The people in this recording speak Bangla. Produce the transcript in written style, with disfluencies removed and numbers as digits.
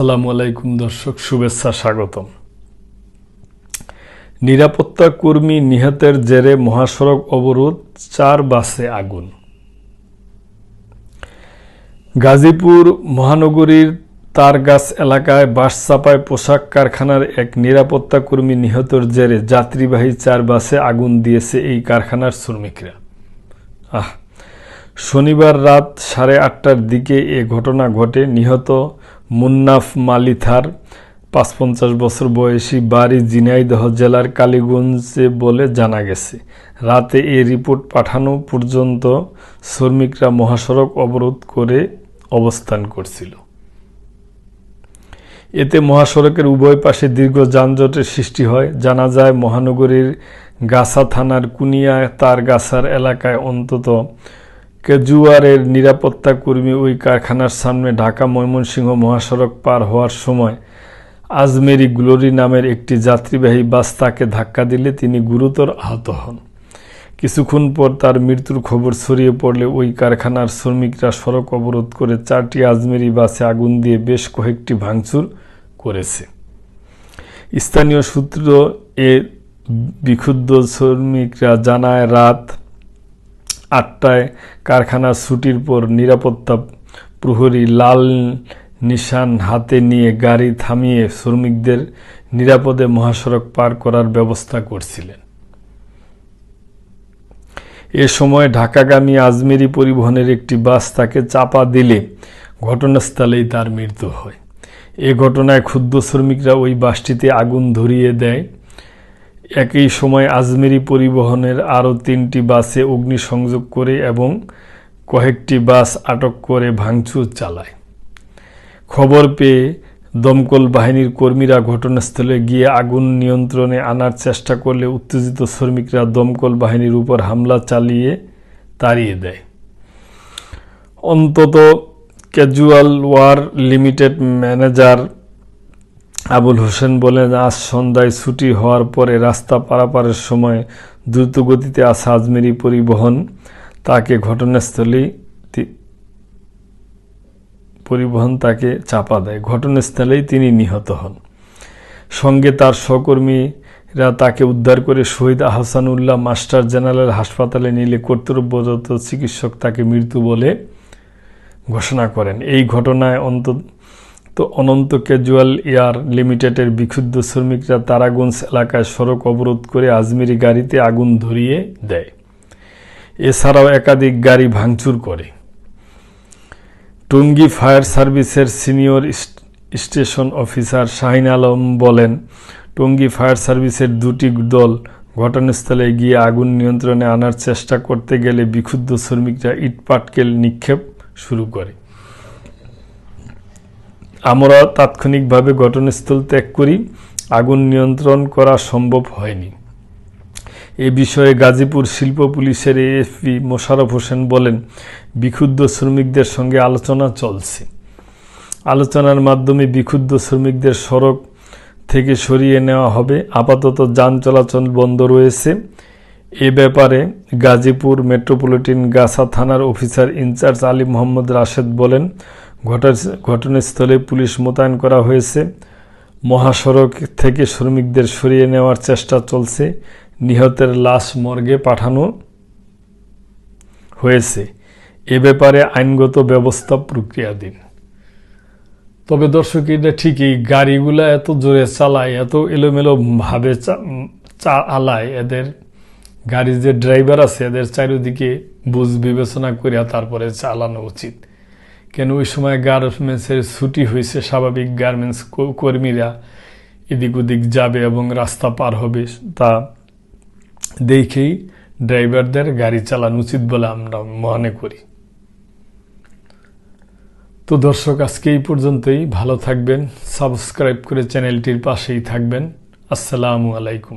আসসালামু আলাইকুম দর্শক, শুভেচ্ছা, স্বাগতম। নিরাপত্তা কর্মী নিহতের জেরে মহাসড়ক অবরোধ, 4 বাসে আগুন। গাজীপুর মহানগরীর তারগাছ এলাকায় বাস চাপায় পোশাক কারখানার এক নিরাপত্তা কর্মী নিহতের জেরে যাত্রীবাহী 4 বাসে আগুন দিয়েছে এই কারখানার শ্রমিকরা। শনিবার রাত 8:30টার দিকে এ ঘটনা ঘটে। নিহত মুন্নাফ মালিথার 55 বছর বয়সী, বাড়ি ঝিনাইদহ জেলার কালীগঞ্জে বলে জানা গেছে। রাতে এ রিপোর্ট পাঠানো পর্যন্ত শ্রমিকরা মহাসড়ক অবরোধ করে অবস্থান করছিল। এতে মহাসড়কের উভয় পাশে দীর্ঘ যানজটের সৃষ্টি হয়। জানা যায়, মহানগরীর গাছা থানার কুনিয়া তারগাছার এলাকায় অন্তত কেজুয়ারের নিরাপত্তা কর্মী ওই কারখানার সামনে ঢাকা ময়মনসিংহ মহাসড়ক পার হওয়ার সময় আজমেরি গ্লোরি নামের একটি যাত্রীবাহী বাস তাকে ধাক্কা দিলে তিনি গুরুতর আহত হন। কিছুক্ষণ পর তার মৃত্যুর খবর ছড়িয়ে পড়লে ওই কারখানার শ্রমিকরা সড়ক অবরোধ করে 4টি আজমেরি বাসে আগুন দিয়ে বেশ কয়েকটি ভাঙচুর করেছে। স্থানীয় সূত্র এ বিক্ষুব্ধ শ্রমিকরা জানায়, রাত 8টায় কারখানার ছুটির পর নিরাপত্তা প্রহরী লাল নিশান হাতে নিয়ে গাড়ি থামিয়ে শ্রমিকদের নিরাপদে মহাসড়ক পার করার ব্যবস্থা করছিলেন। এ সময় ঢাকাগামী আজমেরি পরিবহনের একটি বাস তাকে চাপা দিলে ঘটনাস্থলেই তার মৃত্যু হয়। এ ঘটনায় ক্ষুব্ধ শ্রমিকরা ওই বাসটিতে আগুন ধরিয়ে দেয়। একই সময় আজমেরি পরিবহনের আরও 3টি বাসে অগ্নিসংযোগ করে এবং কয়েকটি বাস আটক করে ভাঙচুর চালায়। খবর পেয়ে দমকল বাহিনীর কর্মীরা ঘটনাস্থলে গিয়ে আগুন নিয়ন্ত্রণে আনার চেষ্টা করলে উত্তেজিত শ্রমিকরা দমকল বাহিনীর উপর হামলা চালিয়ে তাড়িয়ে দেয়। অন্তত casual wear limited manager Abul Hossain বলেন, আজ সন্ধ্যায় ছুটি হওয়ার পরে রাস্তা পারাপারের সময় দ্রুতগতিতে আসা আজমেরি পরিবহন তাকে চাপা দেয়। ঘটনাস্থলেই তিনি নিহত হন। সঙ্গে তার সহকর্মীরা তাকে উদ্ধার করে শহীদ আহসানুল্লাহ মাস্টার জেনারেল হাসপাতালে নিলে কর্তব্যরত চিকিৎসক তাকে মৃত্যু বলে ঘোষণা করেন। এই ঘটনায় অনন্ত ক্যাজুয়াল এয়ার লিমিটেডের বিক্ষুব্ধ শ্রমিকরা তারাগঞ্জ এলাকায় সড়ক অবরোধ করে আজমেরি গাড়িতে আগুন ধরিয়ে দেয়। এছাড়াও একাধিক গাড়ি ভাঙচুর করে। টঙ্গী ফায়ার সার্ভিসের senior station officer Shahin Alam বলেন, টঙ্গী ফায়ার সার্ভিসের 2টি দল ঘটনাস্থলে গিয়ে আগুন নিয়ন্ত্রণে আনার চেষ্টা করতে গেলে বিক্ষুব্ধ শ্রমিকরা ইটপাটকেল নিক্ষেপ শুরু করে। আমরা তাৎক্ষণিকভাবে ঘটনাস্থল ত্যাগ করি। আগুন নিয়ন্ত্রণ করা সম্ভব হয়নি। এ বিষয়ে গাজীপুর শিল্প পুলিশের এএসপি মোশাররফ হোসেন বলেন, বিক্ষুব্ধ শ্রমিকদের সঙ্গে আলোচনা চলছে। আলোচনার মাধ্যমে বিক্ষুব্ধ শ্রমিকদের সড়ক থেকে সরিয়ে নেওয়া হবে। আপাতত যান চলাচল বন্ধ রয়েছে। এ ব্যাপারে গাজীপুর মেট্রোপলিটন গাছা থানার অফিসার ইনচার্জ আলী মোহাম্মদ রাশেদ বলেন, ঘটনাস্থলে পুলিশ মোতায়েন করা হয়েছে। মহাসড়ক থেকে শ্রমিকদের সরিয়ে নেওয়ার চেষ্টা চলছে। নিহতের লাশ মর্গে পাঠানো হয়েছে। এ ব্যাপারে আইনগত ব্যবস্থা প্রক্রিয়াধীন। তবে দর্শক, এটা ঠিকই, গাড়িগুলা এত জোরে চালায়, এত এলোমেলো ভাবে চালায়, এদের গাড়ির যে ড্রাইভার আছে এদের চারিদিকে বুঝ বিবেচনা করিয়া তারপরে চালানো উচিত। কেন ওই সময় গার্মেন্টসের ছুটি হয়েছে, স্বাভাবিক গার্মেন্টস কর্মীরা এদিক ওদিক যাবে এবং রাস্তা পার হবে, তা দেখেই ড্রাইভারদের গাড়ি চালানো উচিত বলে আমরা মনে করি। তো দর্শক, আজকে এই পর্যন্তই। ভালো থাকবেন, সাবস্ক্রাইব করে চ্যানেলটির পাশেই থাকবেন। আসসালামু আলাইকুম।